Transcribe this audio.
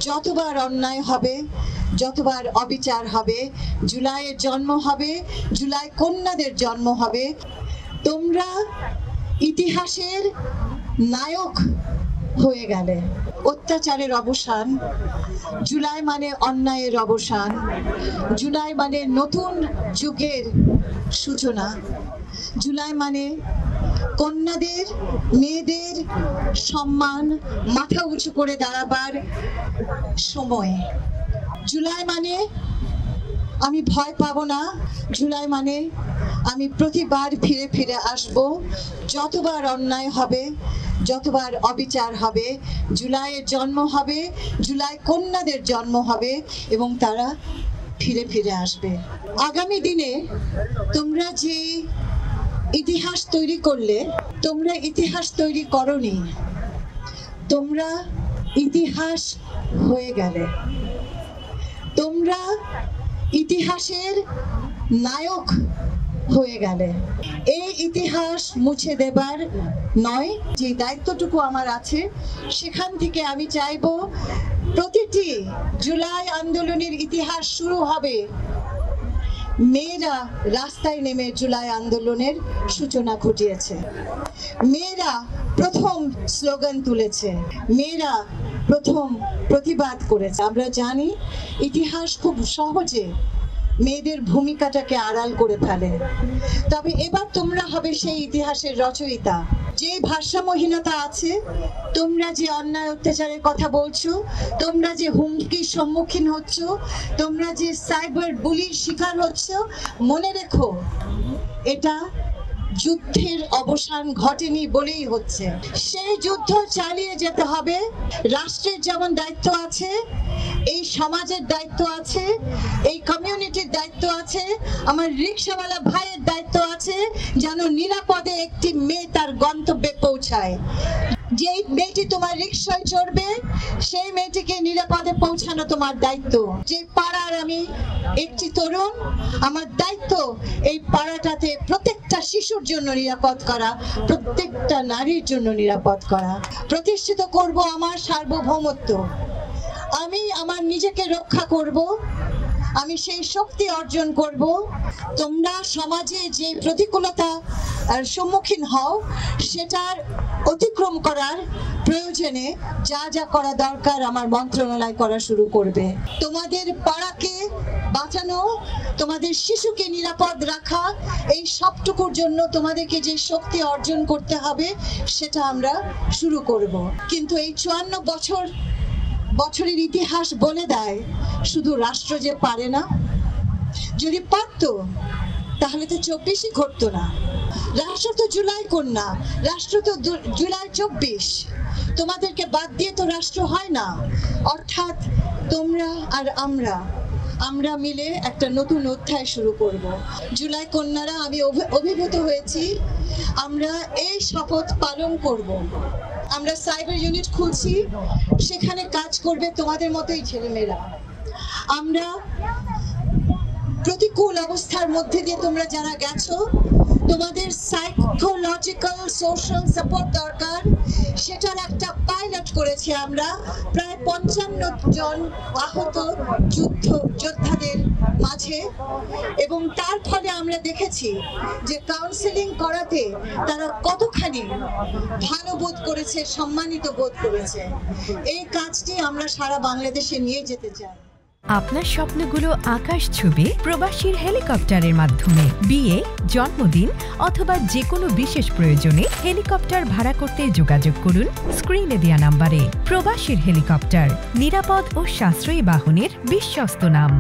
যতবার অন্যায় হবে, যতবার অবিচার হবে, জুলাইয়ের জন্ম হবে, জুলাই কন্যাদের জন্ম হবে, তোমরা ইতিহাসের নায়ক হয়ে গেলে। অত্যাচারের অবসান, জুলাই মানে অন্যায়ের অবসান, জুলাই মানে নতুন যুগের সূচনা, জুলাই মানে কন্যাদের, মেয়েদের সম্মান, মাথা উঁচু করে দাঁড়াবার সময়। জুলাই মানে আমি ভয় পাবো না, জুলাই মানে আমি প্রতিবার ফিরে ফিরে আসব। যতবার অন্যায় হবে, যতবার অবিচার হবে, জুলাইয়ের জন্ম হবে, জুলাই কন্যাদের জন্ম হবে এবং তারা ফিরে ফিরে আসবে। আগামী দিনে তোমরা যে ইতিহাস তৈরি করলে, তোমরা ইতিহাস তৈরি করনি, তোমরা ইতিহাস হয়ে গেলে। তোমরা ইতিহাসের নায়ক হয়ে গেলে। এই ইতিহাস মুছে দেবার নয়, যে দায়িত্বটুকু আমার আছে সেখান থেকে আমি চাইব প্রতিটি জুলাই আন্দোলনের ইতিহাস শুরু হবে মেয়েরা রাস্তায় নেমে জুলাই আন্দোলনের সূচনা ঘটিয়েছে। মেয়েরা প্রথম স্লোগান তুলেছে, মেয়েরা প্রথম প্রতিবাদ করেছে। আমরা জানি ইতিহাস খুব সহজে মেয়েদের ভূমিকাটাকে আড়াল করে ফেলে, তবে এবার তোমরা হবে সেই ইতিহাসের রচয়িতা। যে ভারসাম্যহীনতা আছে, তোমরা যে অন্যায় অত্যাচারের কথা বলছো, তোমরা যে হুমকির সম্মুখীন হচ্ছ, তোমরা যে সাইবার বুলির শিকার হচ্ছ, মনে রেখো এটা যুদ্ধের অবসান ঘটেনি বলেই হচ্ছে। সেই যুদ্ধ চালিয়ে যেতে হবে। রাষ্ট্রের যেমন দায়িত্ব আছে, এই সমাজের দায়িত্ব আছে, এই কমিউনিটির দায়িত্ব আছে, আমার রিকশাওয়ালা ভাইয়ের দায়িত্ব আছে যেন নিরাপদে একটি মেয়ে তার গন্তব্যে পৌঁছায়। যেই মেয়েটি তোমার রিকশায় চড়বে, সেই মেয়েটিকে নিরাপদে পৌঁছানো তোমার দায়িত্ব। যে পাড়ার আমি একটি তরুণ, আমার দায়িত্ব এই পাড়াটাতে প্রত্যেকটা শিশুর জন্য নিরাপদ করা, প্রত্যেকটা নারীর জন্য নিরাপদ করা। প্রতিষ্ঠিত করব আমার সার্বভৌমত্ব। আমি আমার নিজেকে রক্ষা করব, আমি সেই শক্তি অর্জন করব। তোমরা সমাজে যে প্রতিকূলতা সম্মুখীন হও, সেটার অতিক্রম করার প্রয়োজনে যা যা করা দরকার আমার মন্ত্রণালয় করা শুরু করবে। তোমাদের পাড়াকে বাঁচানো, তোমাদের শিশুকে নিরাপদ রাখা, এই সবটুকুর জন্য তোমাদেরকে যে শক্তি অর্জন করতে হবে সেটা আমরা শুরু করব। কিন্তু এই 54 বছরের ইতিহাস বলে দেয় শুধু রাষ্ট্র যে পারে না। যদি পারতো তাহলে তো 24ই ঘটতো না। রাষ্ট্র তো জুলাই কন্যা, রাষ্ট্র তো জুলাই 24। তোমাদেরকে বাদ দিয়ে তো রাষ্ট্র হয় না। অর্থাৎ তোমরা আর আমরা মিলে একটা নতুন অধ্যায় শুরু করব। জুলাই কন্যারা আমি অভিভূত হয়েছি, আমরা এই শপথ পালন করব। আমরা সাইবার ইউনিট খুলছি, সেখানে কাজ করবে তোমাদের মতোই ছেলেমেয়েরা। আমরা প্রতিকূল অবস্থার মধ্যে দিয়ে তোমরা যারা গেছো, তোমাদের সাইকোলজিক্যাল সোশ্যাল সাপোর্ট দরকার, সেটার একটা পাইলট করেছি আমরা। প্রায় 55 জন আহত যোদ্ধাদের মাঝে, এবং তার ফলে আমরা দেখেছি যে কাউন্সেলিং করাতে তারা কতখানি ভালো বোধ করেছে, সম্মানিত বোধ করেছে। এই কাজটি আমরা সারা বাংলাদেশে নিয়ে যেতে চাই। আপনার স্বপ্নগুলো আকাশ ছুবে প্রবাসীর হেলিকপ্টারের মাধ্যমে। বিয়ে, জন্মদিন অথবা যে কোনো বিশেষ প্রয়োজনে হেলিকপ্টার ভাড়া করতে যোগাযোগ করুন স্ক্রিনে দেয়া নাম্বারে। প্রবাসীর হেলিকপ্টার, নিরাপদ ও সাশ্রয়ী বাহনের বিশ্বস্ত নাম।